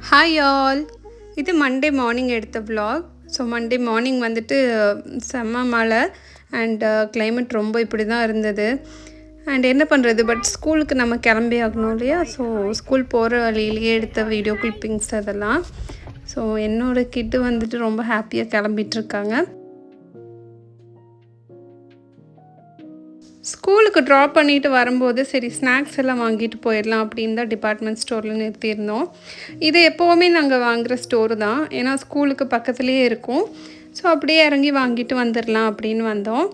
Hi all, இது Monday morning எடுத்த vlog. So Monday morning வந்துட்டு செம்ம மழை அண்ட் கிளைமேட் ரொம்ப இப்படி தான் இருந்தது. அண்ட் என்ன பண்ணுறது, பட் ஸ்கூலுக்கு நம்ம கிளம்பி ஆகணும் இல்லையா. ஸோ ஸ்கூல் போகிற வழியிலேயே எடுத்த வீடியோ கிளிப்பிங்ஸ் அதெல்லாம். ஸோ என்னோடய கிட்டு வந்துட்டு ரொம்ப ஹாப்பியாக கிளம்பிட்டுருக்காங்க. ஸ்கூலுக்கு ட்ராப் பண்ணிவிட்டு வரும்போது சரி ஸ்நாக்ஸ் எல்லாம் வாங்கிட்டு போயிடலாம் அப்படின்னு தான் டிபார்ட்மெண்ட் ஸ்டோரில் நிறுத்தியிருந்தோம். இது எப்போவுமே நாங்கள் வாங்குகிற ஸ்டோரு தான், ஏன்னா ஸ்கூலுக்கு பக்கத்துலேயே இருக்கும். ஸோ அப்படியே இறங்கி வாங்கிட்டு வந்துடலாம் அப்படின்னு வந்தோம்.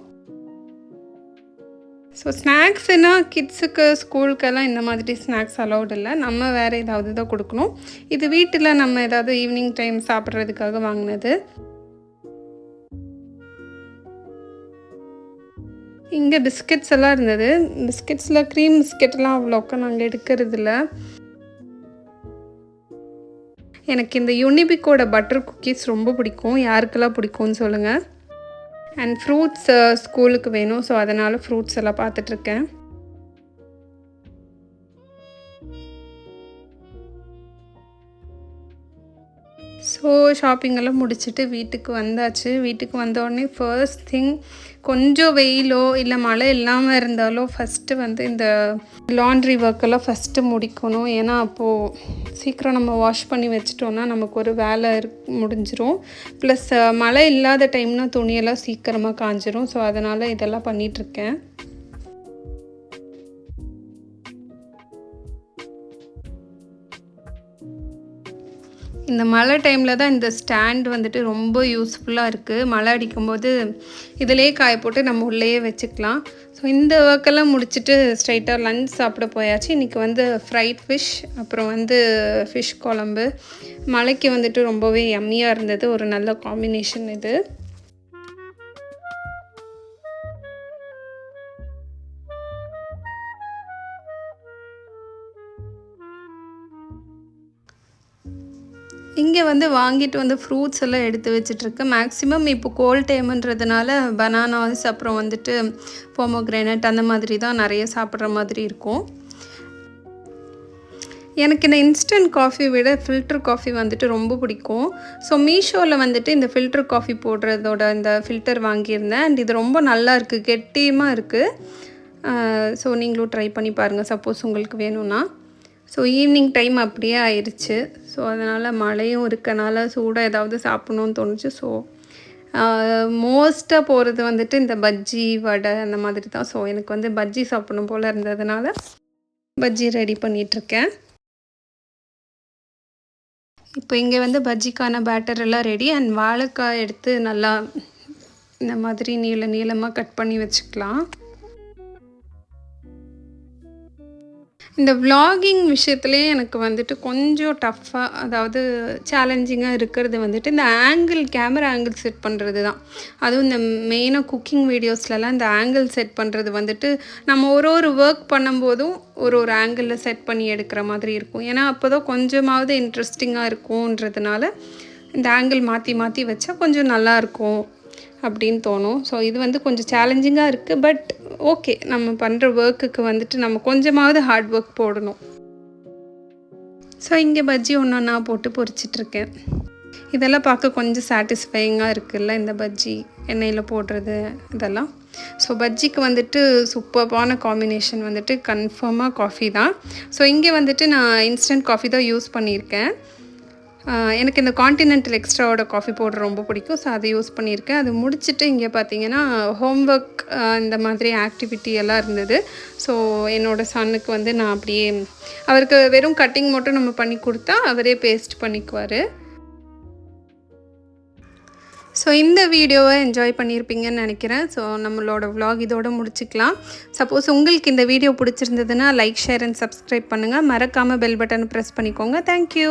ஸோ ஸ்நாக்ஸுனால் கிட்ஸுக்கு ஸ்கூலுக்கெல்லாம் இந்த மாதிரி ஸ்நாக்ஸ் அலௌட் இல்லை, நம்ம வேறு ஏதாவது தான் கொடுக்கணும். இது வீட்டில் நம்ம ஏதாவது ஈவினிங் டைம் சாப்பிட்றதுக்காக வாங்கினது. இங்கே பிஸ்கெட்ஸ் எல்லாம் இருந்தது. பிஸ்கெட்ஸில் க்ரீம் பிஸ்கெட்லாம் அவ்வளோக்கா நாங்கள் எடுக்கிறதில்ல. எனக்கு இந்த யூனிபிக்கோட பட்டர் குக்கீஸ் ரொம்ப பிடிக்கும். யாருக்கெல்லாம் பிடிக்கும்னு சொல்லுங்கள். அண்ட் ஃப்ரூட்ஸ் ஸ்கூலுக்கு வேணும், ஸோ அதனால் ஃப்ரூட்ஸ் எல்லாம் பார்த்துட்ருக்கேன். ஸோ ஷாப்பிங்கெல்லாம் முடிச்சுட்டு வீட்டுக்கு வந்தாச்சு. வீட்டுக்கு வந்தோடனே ஃபர்ஸ்ட் திங், கொஞ்சம் வெயிலோ இல்லை மழை இல்லாமல் இருந்தாலோ ஃபஸ்ட்டு வந்து இந்த லாண்ட்ரி ஒர்க்கெல்லாம் ஃபஸ்ட்டு முடிக்கணும். ஏன்னா அப்போது சீக்கிரம் நம்ம வாஷ் பண்ணி வச்சிட்டோன்னா நமக்கு ஒரு வேலை முடிஞ்சிரும். ப்ளஸ் மழை இல்லாத டைம்னா துணியெல்லாம் சீக்கிரமாக காஞ்சிரும். ஸோ அதனால் இதெல்லாம் பண்ணிகிட்ருக்கேன். இந்த மழை டைமில் தான் இந்த ஸ்டாண்ட் வந்துட்டு ரொம்ப யூஸ்ஃபுல்லாக இருக்குது. மழை அடிக்கும்போது இதிலே காய போட்டு நம்ம உள்ளேயே வச்சுக்கலாம். ஸோ இந்த ஒர்க்கெல்லாம் முடிச்சுட்டு ஸ்ட்ரைட்டாக லஞ்ச் சாப்பிட போயாச்சு. இன்றைக்கி வந்து ஃப்ரைட் ஃபிஷ், அப்புறம் வந்து ஃபிஷ் குழம்பு. மழைக்கு வந்துட்டு ரொம்பவே யம்மியாக இருந்தது. ஒரு நல்ல காம்பினேஷன் இது. இங்கே வந்து வாங்கிட்டு வந்து ஃப்ரூட்ஸ் எல்லாம் எடுத்து வச்சிட்ருக்கேன். மேக்ஸிமம் இப்போ கோல்ட் டைமுன்றதுனால பனானாஸ், அப்புறம் வந்துட்டு பொமோக்ரேனட் அந்த மாதிரி தான் நிறைய சாப்பிட்ற மாதிரி இருக்கும். எனக்கு இந்த இன்ஸ்டன்ட் காஃபி விட ஃபில்டர் காஃபி வந்துட்டு ரொம்ப பிடிக்கும். ஸோ மீஷோவில் வந்துட்டு இந்த ஃபில்டர் காஃபி போடுறதோட இந்த ஃபில்டர் வாங்கியிருந்தேன். அண்ட் இது ரொம்ப நல்லா இருக்குது, கெட்டியமாக இருக்குது. ஸோ நீங்களும் ட்ரை பண்ணி பாருங்கள் சப்போஸ் உங்களுக்கு வேணும்னா. ஸோ ஈவினிங் டைம் அப்படியே ஆயிடுச்சு. ஸோ அதனால் மழையும் இருக்கனால சூடாக ஏதாவது சாப்பிட்ணுன்னு தோணுச்சு. ஸோ மோஸ்ட்டாக போகிறது வந்துட்டு இந்த பஜ்ஜி வடை அந்த மாதிரி தான். ஸோ எனக்கு வந்து பஜ்ஜி சாப்பிடணும் போல் இருந்ததுனால பஜ்ஜி ரெடி பண்ணிகிட்ருக்கேன். இப்போ இங்கே வந்து பஜ்ஜிக்கான பேட்டர் எல்லாம் ரெடி. அண்ட் வாழைக்காய் எடுத்து நல்லா இந்த மாதிரி நீளமாக கட் பண்ணி வச்சுக்கலாம். இந்த vlogging விஷயத்துலேயே எனக்கு வந்துட்டு கொஞ்சம் டஃப்பாக, அதாவது சேலஞ்சிங்காக இருக்கிறது வந்துட்டு இந்த கேமரா ஆங்கிள் செட் பண்ணுறது தான். அதுவும் இந்த மெயினாக குக்கிங் வீடியோஸ்லலாம் இந்த ஆங்கிள் செட் பண்ணுறது வந்துட்டு நம்ம ஒரு ஒர்க் பண்ணும்போதும் ஒரு ஆங்கிளில் செட் பண்ணி எடுக்கிற மாதிரி இருக்கும். ஏன்னா அப்போ தான் கொஞ்சமாவது இன்ட்ரெஸ்டிங்காக இருக்கும்ன்றதுனால இந்த ஆங்கிள் மாற்றி வச்சா கொஞ்சம் நல்லாயிருக்கும் அப்படின்னு தோணும். ஸோ இது வந்து கொஞ்சம் சேலஞ்சிங்காக இருக்குது. பட் ஓகே, நம்ம பண்ணுற ஒர்க்குக்கு வந்துட்டு நம்ம கொஞ்சமாவது ஹார்ட் ஒர்க் போடணும். ஸோ இங்கே பஜ்ஜி ஒன்றா போட்டு பொரிச்சிட்ருக்கேன். இதெல்லாம் பார்க்க கொஞ்சம் சாட்டிஸ்ஃபையிங்காக இருக்குல்ல, இந்த பஜ்ஜி எண்ணெயில் போடுறது இதெல்லாம். ஸோ பஜ்ஜிக்கு வந்துட்டு சூப்பர்பான காம்பினேஷன் வந்துட்டு கன்ஃபார்மாக காஃபி தான். ஸோ இங்கே வந்துட்டு நான் இன்ஸ்டன்ட் காஃபி தான் யூஸ் பண்ணியிருக்கேன். எனக்கு இந்த கான்டினென்டல் எக்ஸ்ட்ராவோட காஃபி பவுடர் ரொம்ப பிடிக்கும். ஸோ அதை யூஸ் பண்ணியிருக்கேன். அது முடிச்சுட்டு இங்கே பார்த்தீங்கன்னா ஹோம் ஒர்க் இந்த மாதிரி ஆக்டிவிட்டி எல்லாம் இருந்தது. ஸோ என்னோடய சன்னுக்கு வந்து நான் அப்படியே அவருக்கு வெறும் கட்டிங் மட்டும் நம்ம பண்ணி கொடுத்தா அவரே பேஸ்ட் பண்ணிக்குவார். ஸோ இந்த வீடியோவை என்ஜாய் பண்ணியிருப்பீங்கன்னு நினைக்கிறேன். ஸோ நம்மளோட vlog இதோடு முடிச்சுக்கலாம். சப்போஸ் உங்களுக்கு இந்த வீடியோ பிடிச்சிருந்ததுன்னா லைக், ஷேர் அண்ட் சப்ஸ்கிரைப் பண்ணுங்கள். மறக்காமல் பெல் பட்டன் ப்ரெஸ் பண்ணிக்கோங்க. தேங்க்யூ.